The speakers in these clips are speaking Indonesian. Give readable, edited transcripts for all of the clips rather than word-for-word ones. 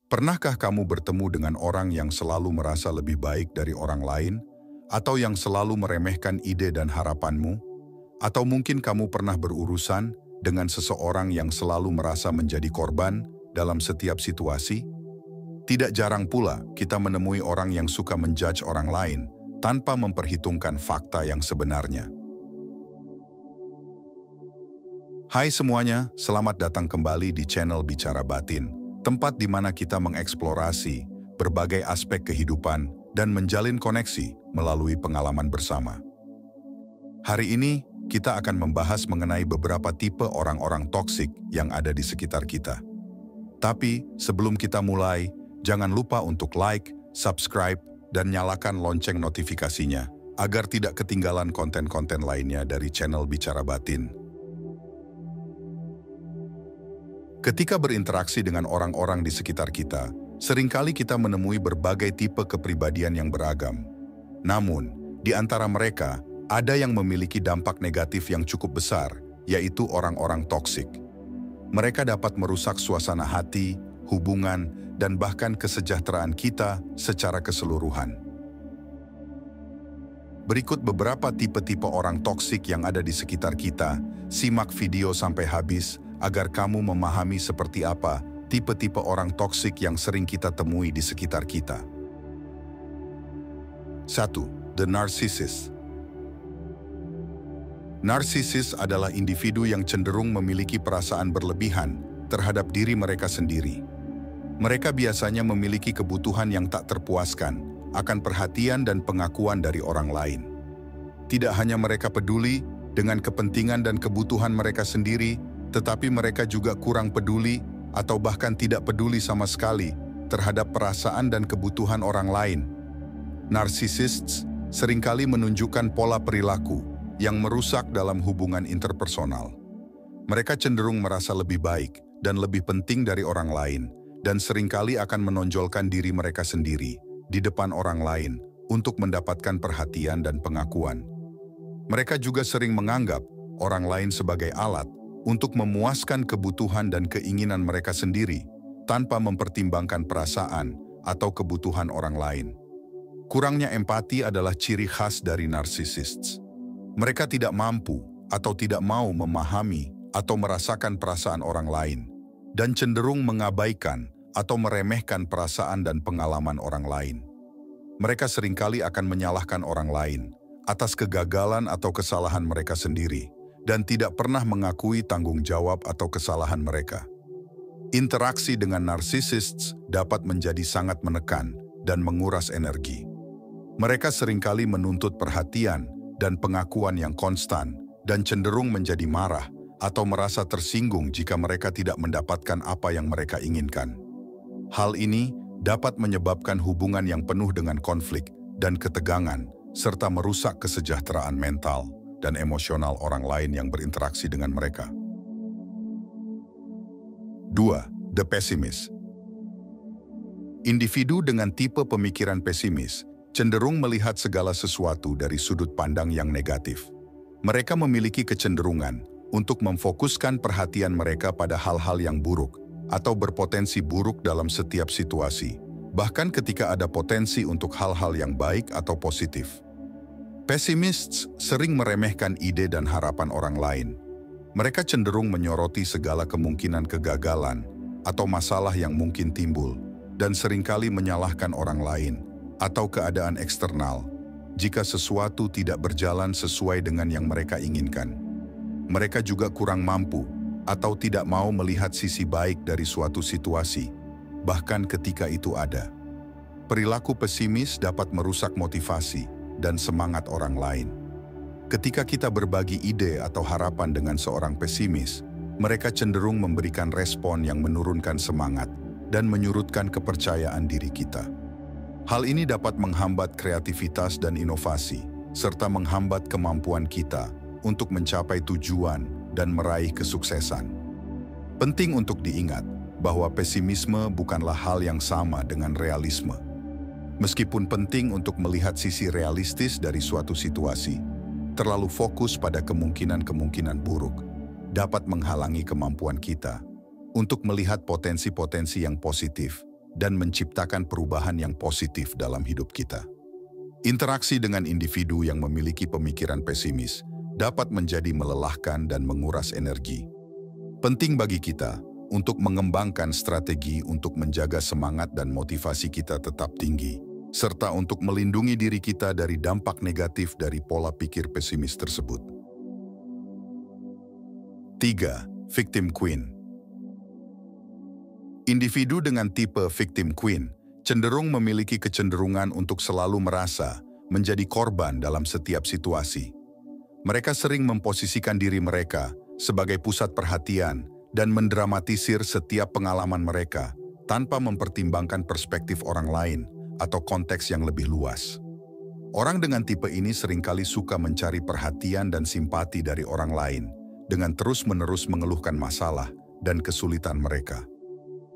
Pernahkah kamu bertemu dengan orang yang selalu merasa lebih baik dari orang lain? Atau yang selalu meremehkan ide dan harapanmu? Atau mungkin kamu pernah berurusan dengan seseorang yang selalu merasa menjadi korban dalam setiap situasi? Tidak jarang pula kita menemui orang yang suka menjudge orang lain tanpa memperhitungkan fakta yang sebenarnya. Hai semuanya, selamat datang kembali di channel Bicara Batin, tempat di mana kita mengeksplorasi berbagai aspek kehidupan dan menjalin koneksi melalui pengalaman bersama. Hari ini, kita akan membahas mengenai beberapa tipe orang-orang toksik yang ada di sekitar kita. Tapi, sebelum kita mulai, jangan lupa untuk like, subscribe, dan nyalakan lonceng notifikasinya agar tidak ketinggalan konten-konten lainnya dari channel Bicara Batin. Ketika berinteraksi dengan orang-orang di sekitar kita, seringkali kita menemui berbagai tipe kepribadian yang beragam. Namun, di antara mereka, ada yang memiliki dampak negatif yang cukup besar, yaitu orang-orang toksik. Mereka dapat merusak suasana hati, hubungan, dan bahkan kesejahteraan kita secara keseluruhan. Berikut beberapa tipe-tipe orang toksik yang ada di sekitar kita. Simak video sampai habis agar kamu memahami seperti apa tipe-tipe orang toksik yang sering kita temui di sekitar kita. 1. The Narcissist. Narsisis adalah individu yang cenderung memiliki perasaan berlebihan terhadap diri mereka sendiri. Mereka biasanya memiliki kebutuhan yang tak terpuaskan akan perhatian dan pengakuan dari orang lain. Tidak hanya mereka peduli dengan kepentingan dan kebutuhan mereka sendiri, tetapi mereka juga kurang peduli atau bahkan tidak peduli sama sekali terhadap perasaan dan kebutuhan orang lain. Narcissist seringkali menunjukkan pola perilaku yang merusak dalam hubungan interpersonal. Mereka cenderung merasa lebih baik dan lebih penting dari orang lain, dan seringkali akan menonjolkan diri mereka sendiri di depan orang lain untuk mendapatkan perhatian dan pengakuan. Mereka juga sering menganggap orang lain sebagai alat untuk memuaskan kebutuhan dan keinginan mereka sendiri tanpa mempertimbangkan perasaan atau kebutuhan orang lain. Kurangnya empati adalah ciri khas dari narcissist. Mereka tidak mampu atau tidak mau memahami atau merasakan perasaan orang lain dan cenderung mengabaikan atau meremehkan perasaan dan pengalaman orang lain. Mereka seringkali akan menyalahkan orang lain atas kegagalan atau kesalahan mereka sendiri dan tidak pernah mengakui tanggung jawab atau kesalahan mereka. Interaksi dengan narcissist dapat menjadi sangat menekan dan menguras energi. Mereka seringkali menuntut perhatian dan pengakuan yang konstan dan cenderung menjadi marah atau merasa tersinggung jika mereka tidak mendapatkan apa yang mereka inginkan. Hal ini dapat menyebabkan hubungan yang penuh dengan konflik dan ketegangan, serta merusak kesejahteraan mental dan emosional orang lain yang berinteraksi dengan mereka. 2. The Pessimist. Individu dengan tipe pemikiran pesimis cenderung melihat segala sesuatu dari sudut pandang yang negatif. Mereka memiliki kecenderungan untuk memfokuskan perhatian mereka pada hal-hal yang buruk atau berpotensi buruk dalam setiap situasi, bahkan ketika ada potensi untuk hal-hal yang baik atau positif. Pesimis sering meremehkan ide dan harapan orang lain. Mereka cenderung menyoroti segala kemungkinan kegagalan atau masalah yang mungkin timbul dan seringkali menyalahkan orang lain atau keadaan eksternal jika sesuatu tidak berjalan sesuai dengan yang mereka inginkan. Mereka juga kurang mampu atau tidak mau melihat sisi baik dari suatu situasi, bahkan ketika itu ada. Perilaku pesimis dapat merusak motivasi dan semangat orang lain. Ketika kita berbagi ide atau harapan dengan seorang pesimis, mereka cenderung memberikan respon yang menurunkan semangat dan menyurutkan kepercayaan diri kita. Hal ini dapat menghambat kreativitas dan inovasi, serta menghambat kemampuan kita untuk mencapai tujuan dan meraih kesuksesan. Penting untuk diingat bahwa pesimisme bukanlah hal yang sama dengan realisme. Meskipun penting untuk melihat sisi realistis dari suatu situasi, terlalu fokus pada kemungkinan-kemungkinan buruk dapat menghalangi kemampuan kita untuk melihat potensi-potensi yang positif dan menciptakan perubahan yang positif dalam hidup kita. Interaksi dengan individu yang memiliki pemikiran pesimis dapat menjadi melelahkan dan menguras energi. Penting bagi kita untuk mengembangkan strategi untuk menjaga semangat dan motivasi kita tetap tinggi, serta untuk melindungi diri kita dari dampak negatif dari pola pikir pesimis tersebut. 3. Victim Queen. Individu dengan tipe Victim Queen cenderung memiliki kecenderungan untuk selalu merasa menjadi korban dalam setiap situasi. Mereka sering memposisikan diri mereka sebagai pusat perhatian dan mendramatisir setiap pengalaman mereka tanpa mempertimbangkan perspektif orang lain atau konteks yang lebih luas. Orang dengan tipe ini seringkali suka mencari perhatian dan simpati dari orang lain dengan terus-menerus mengeluhkan masalah dan kesulitan mereka.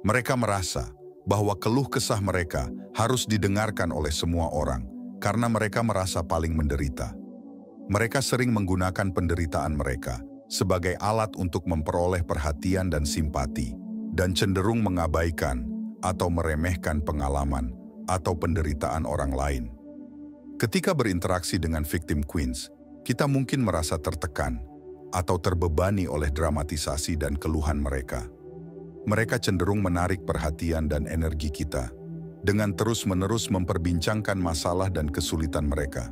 Mereka merasa bahwa keluh kesah mereka harus didengarkan oleh semua orang karena mereka merasa paling menderita. Mereka sering menggunakan penderitaan mereka sebagai alat untuk memperoleh perhatian dan simpati, dan cenderung mengabaikan atau meremehkan pengalaman atau penderitaan orang lain. Ketika berinteraksi dengan victim queens, kita mungkin merasa tertekan atau terbebani oleh dramatisasi dan keluhan mereka. Mereka cenderung menarik perhatian dan energi kita dengan terus-menerus memperbincangkan masalah dan kesulitan mereka,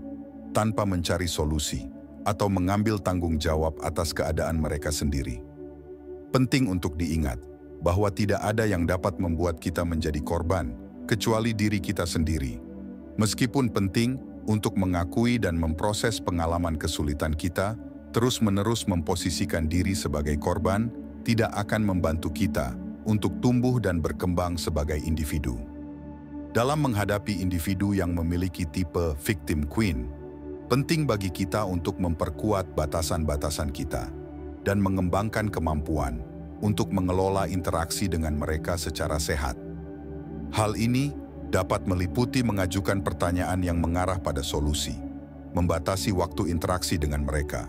tanpa mencari solusi atau mengambil tanggung jawab atas keadaan mereka sendiri. Penting untuk diingat bahwa tidak ada yang dapat membuat kita menjadi korban, kecuali diri kita sendiri. Meskipun penting untuk mengakui dan memproses pengalaman kesulitan kita, terus-menerus memposisikan diri sebagai korban tidak akan membantu kita untuk tumbuh dan berkembang sebagai individu. Dalam menghadapi individu yang memiliki tipe victim queen, penting bagi kita untuk memperkuat batasan-batasan kita dan mengembangkan kemampuan untuk mengelola interaksi dengan mereka secara sehat. Hal ini dapat meliputi mengajukan pertanyaan yang mengarah pada solusi, membatasi waktu interaksi dengan mereka,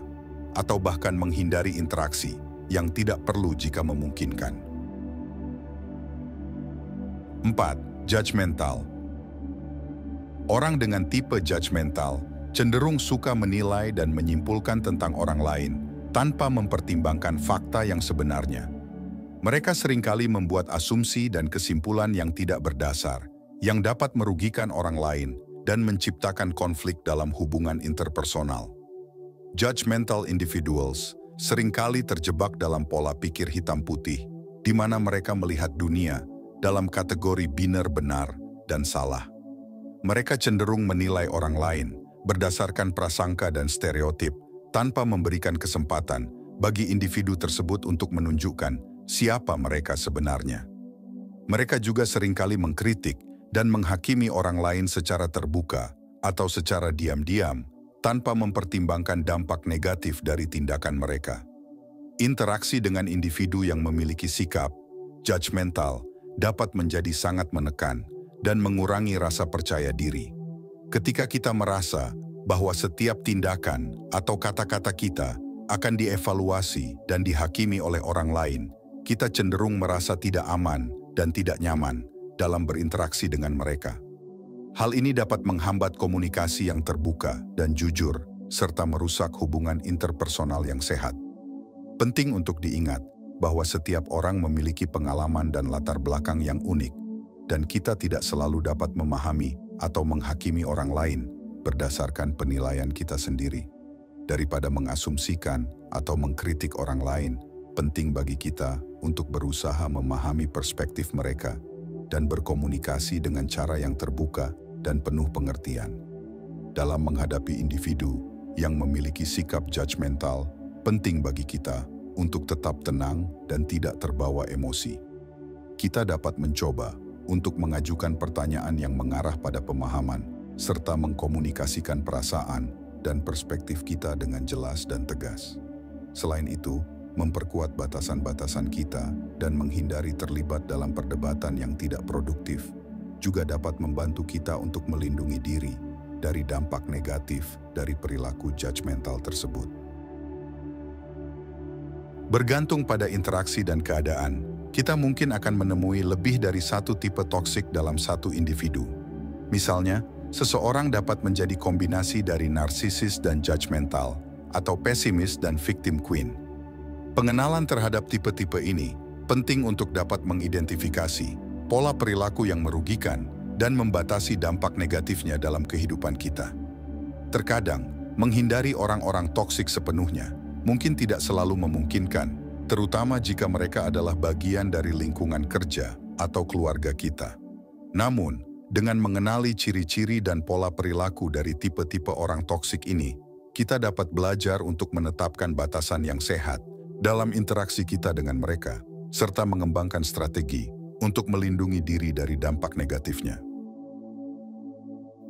atau bahkan menghindari interaksi yang tidak perlu jika memungkinkan. 4. Judgmental. Orang dengan tipe judgmental cenderung suka menilai dan menyimpulkan tentang orang lain tanpa mempertimbangkan fakta yang sebenarnya. Mereka seringkali membuat asumsi dan kesimpulan yang tidak berdasar, yang dapat merugikan orang lain dan menciptakan konflik dalam hubungan interpersonal. Judgmental individuals seringkali terjebak dalam pola pikir hitam putih, di mana mereka melihat dunia dalam kategori biner benar dan salah. Mereka cenderung menilai orang lain berdasarkan prasangka dan stereotip, tanpa memberikan kesempatan bagi individu tersebut untuk menunjukkan siapa mereka sebenarnya. Mereka juga seringkali mengkritik dan menghakimi orang lain secara terbuka atau secara diam-diam, tanpa mempertimbangkan dampak negatif dari tindakan mereka. Interaksi dengan individu yang memiliki sikap judgmental dapat menjadi sangat menekan dan mengurangi rasa percaya diri. Ketika kita merasa bahwa setiap tindakan atau kata-kata kita akan dievaluasi dan dihakimi oleh orang lain, kita cenderung merasa tidak aman dan tidak nyaman dalam berinteraksi dengan mereka. Hal ini dapat menghambat komunikasi yang terbuka dan jujur, serta merusak hubungan interpersonal yang sehat. Penting untuk diingat bahwa setiap orang memiliki pengalaman dan latar belakang yang unik, dan kita tidak selalu dapat memahami atau menghakimi orang lain berdasarkan penilaian kita sendiri. Daripada mengasumsikan atau mengkritik orang lain, penting bagi kita untuk berusaha memahami perspektif mereka dan berkomunikasi dengan cara yang terbuka dan penuh pengertian. Dalam menghadapi individu yang memiliki sikap judgmental, penting bagi kita untuk tetap tenang dan tidak terbawa emosi. Kita dapat mencoba untuk mengajukan pertanyaan yang mengarah pada pemahaman, serta mengkomunikasikan perasaan dan perspektif kita dengan jelas dan tegas. Selain itu, memperkuat batasan-batasan kita dan menghindari terlibat dalam perdebatan yang tidak produktif juga dapat membantu kita untuk melindungi diri dari dampak negatif dari perilaku judgmental tersebut. Bergantung pada interaksi dan keadaan, Kita mungkin akan menemui lebih dari satu tipe toksik dalam satu individu. Misalnya, seseorang dapat menjadi kombinasi dari narsisis dan judgmental, atau pesimis dan victim queen. Pengenalan terhadap tipe-tipe ini penting untuk dapat mengidentifikasi pola perilaku yang merugikan dan membatasi dampak negatifnya dalam kehidupan kita. Terkadang, menghindari orang-orang toksik sepenuhnya mungkin tidak selalu memungkinkan, terutama jika mereka adalah bagian dari lingkungan kerja atau keluarga kita. Namun, dengan mengenali ciri-ciri dan pola perilaku dari tipe-tipe orang toksik ini, kita dapat belajar untuk menetapkan batasan yang sehat dalam interaksi kita dengan mereka, serta mengembangkan strategi untuk melindungi diri dari dampak negatifnya.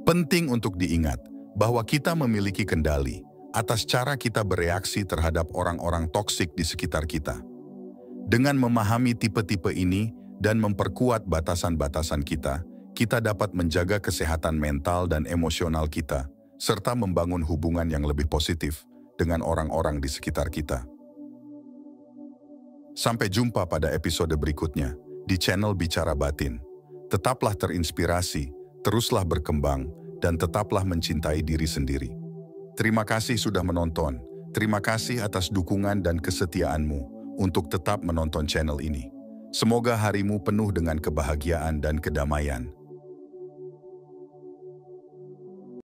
Penting untuk diingat bahwa kita memiliki kendali atas cara kita bereaksi terhadap orang-orang toksik di sekitar kita. Dengan memahami tipe-tipe ini dan memperkuat batasan-batasan kita, kita dapat menjaga kesehatan mental dan emosional kita, serta membangun hubungan yang lebih positif dengan orang-orang di sekitar kita. Sampai jumpa pada episode berikutnya di channel Bicara Batin. Tetaplah terinspirasi, teruslah berkembang, dan tetaplah mencintai diri sendiri. Terima kasih sudah menonton. Terima kasih atas dukungan dan kesetiaanmu untuk tetap menonton channel ini. Semoga harimu penuh dengan kebahagiaan dan kedamaian.